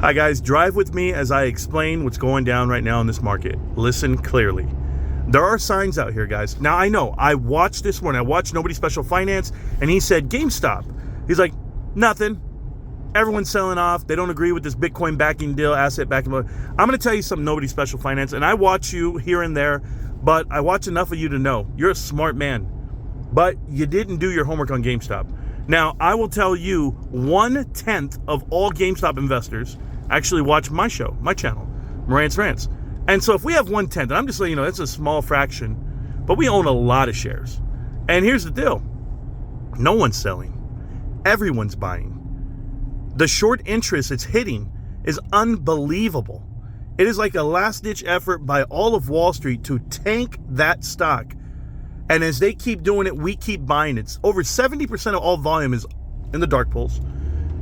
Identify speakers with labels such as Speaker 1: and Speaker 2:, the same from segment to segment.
Speaker 1: Hi guys, drive with me as I explain what's going down right now in this market. Listen clearly. There are signs out here, guys. Now I know, I watched this one. I watched Nobody Special Finance, and he said GameStop. He's like, nothing. Everyone's selling off. They don't agree with this Bitcoin backing deal, asset backing. I'm going to tell you something, Nobody Special Finance, and I watch you here and there, but I watch enough of you to know you're a smart man, but you didn't do your homework on GameStop. Now, I will tell you 1/10 of all GameStop investors actually watch my show, my channel, Morant's Rants. And so if we have 1/10, and I'm just letting you know, that's a small fraction, but we own a lot of shares. And here's the deal. No one's selling. Everyone's buying. The short interest it's hitting is unbelievable. It is like a last-ditch effort by all of Wall Street to tank that stock. And as they keep doing it, we keep buying it. It's over 70% of all volume is in the dark pools.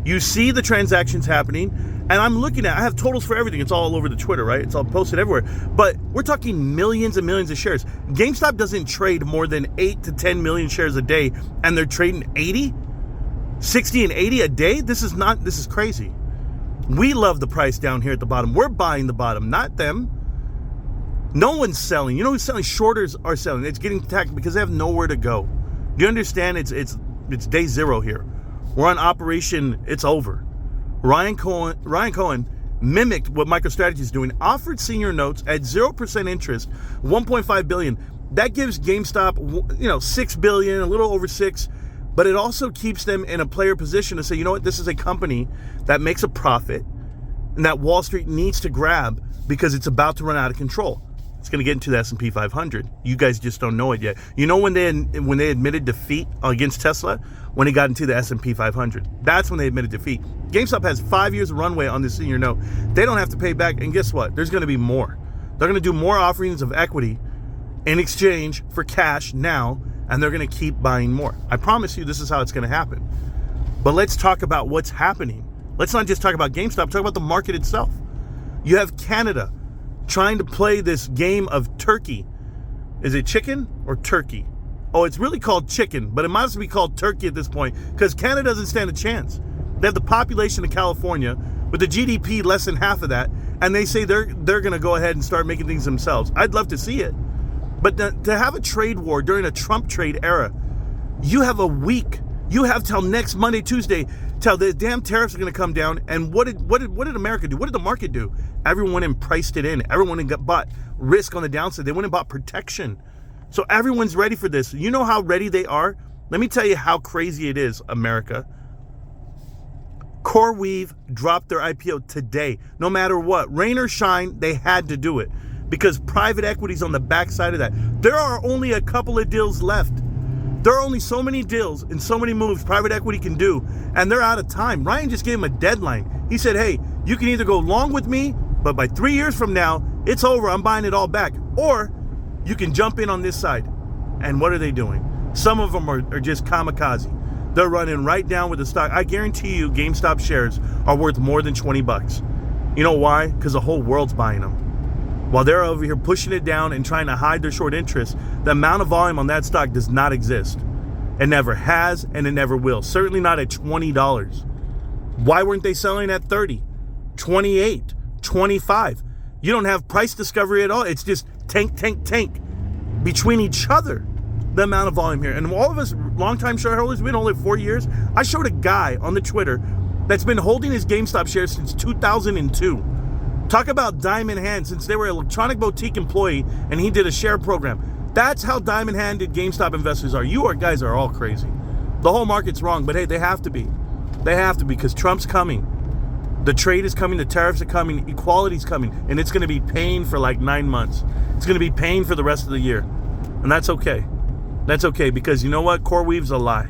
Speaker 1: You see the transactions happening, and I'm looking at, I have totals for everything. It's all over the Twitter, right? It's all posted everywhere. But we're talking millions and millions of shares. GameStop doesn't trade more than 8 to 10 million shares a day, and they're trading 80, 60 and 80 a day? This is crazy. We love the price down here at the bottom. We're buying the bottom, not them. No one's selling. You know who's selling? Shorters are selling. It's getting attacked because they have nowhere to go. Do you understand? It's day zero here. We're on operation. It's over. Ryan Cohen mimicked what MicroStrategy is doing. Offered senior notes at 0% interest, 1.5 billion. That gives GameStop, $6 billion, a little over 6. But it also keeps them in a player position to say, you know what? This is a company that makes a profit, and that Wall Street needs to grab because it's about to run out of control. It's going to get into the S&P 500. You guys just don't know it yet. You know when they admitted defeat against Tesla? When it got into the S&P 500. That's when they admitted defeat. GameStop has 5 years of runway on this senior note. They don't have to pay back. And guess what? There's going to be more. They're going to do more offerings of equity in exchange for cash now, and they're going to keep buying more. I promise you this is how it's going to happen. But let's talk about what's happening. Let's not just talk about GameStop. Talk about the market itself. You have Canada trying to play this game of turkey. Is it chicken or turkey? Oh, it's really called chicken, but it might as well be called turkey at this point because Canada doesn't stand a chance. They have the population of California with the GDP less than half of that, and they say they're going to go ahead and start making things themselves. I'd love to see it. But to have a trade war during a Trump trade era, you have a week. You have till next Monday, Tuesday, till the damn tariffs are going to come down. And what did America do? What did the market do? Everyone went and priced it in. Everyone bought risk on the downside. They went and bought protection. So everyone's ready for this. You know how ready they are? Let me tell you how crazy it is, America. CoreWeave dropped their IPO today. No matter what, rain or shine, they had to do it because private equity's on the backside of that. There are only a couple of deals left. There are only so many deals and so many moves private equity can do, and they're out of time. Ryan just gave him a deadline. He said, hey, you can either go long with me, but by 3 years from now, it's over. I'm buying it all back. Or you can jump in on this side. And what are they doing? Some of them are just kamikaze. They're running right down with the stock. I guarantee you GameStop shares are worth more than $20. You know why? Because the whole world's buying them. While they're over here pushing it down and trying to hide their short interest, the amount of volume on that stock does not exist. It never has, and it never will. Certainly not at $20. Why weren't they selling at 30, 28, 25? You don't have price discovery at all. It's just tank between each other, the amount of volume here. And all of us longtime shareholders, we've been only 4 years. I showed a guy on the Twitter that's been holding his GameStop shares since 2002. Talk about diamond hand, since they were an electronic boutique employee and he did a share program. That's how diamond-handed GameStop investors are. You guys are all crazy. The whole market's wrong, but hey, they have to be. They have to be because Trump's coming. The trade is coming, the tariffs are coming, equality's coming, and it's going to be paying for like 9 months. It's going to be paying for the rest of the year. And that's okay. That's okay because you know what? CoreWeave's a lie.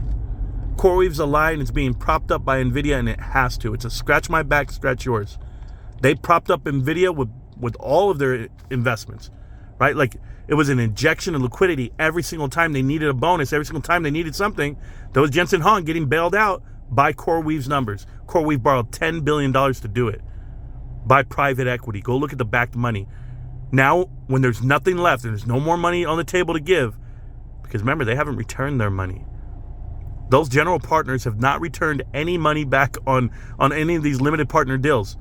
Speaker 1: CoreWeave's a lie, and it's being propped up by NVIDIA, and it has to. It's a scratch my back, scratch yours. They propped up NVIDIA with all of their investments, right? Like it was an injection of liquidity every single time they needed a bonus, every single time they needed something. There was Jensen Huang getting bailed out by CoreWeave's numbers. CoreWeave borrowed $10 billion to do it by private equity. Go look at the backed money. Now, when there's nothing left and there's no more money on the table to give, because remember, they haven't returned their money. Those general partners have not returned any money back on any of these limited partner deals.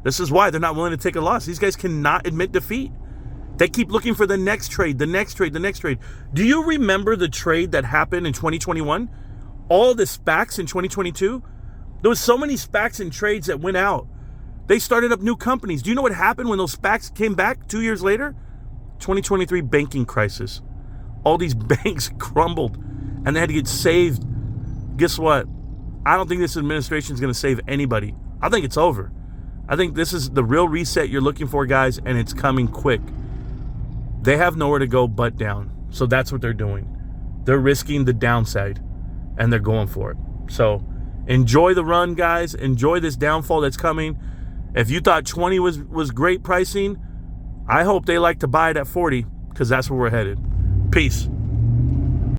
Speaker 1: This is why they're not willing to take a loss. These guys cannot admit defeat. They keep looking for the next trade, the next trade, the next trade. Do you remember the trade that happened in 2021? All the SPACs in 2022? There was so many SPACs and trades that went out. They started up new companies. Do you know what happened when those SPACs came back 2 years later? 2023 banking crisis. All these banks crumbled and they had to get saved. Guess what? I don't think this administration is going to save anybody. I think it's over. I think this is the real reset you're looking for, guys, and it's coming quick. They have nowhere to go but down. So that's what they're doing. They're risking the downside, and they're going for it. So enjoy the run, guys. Enjoy this downfall that's coming. If you thought 20 was great pricing, I hope they like to buy it at 40 because that's where we're headed. Peace.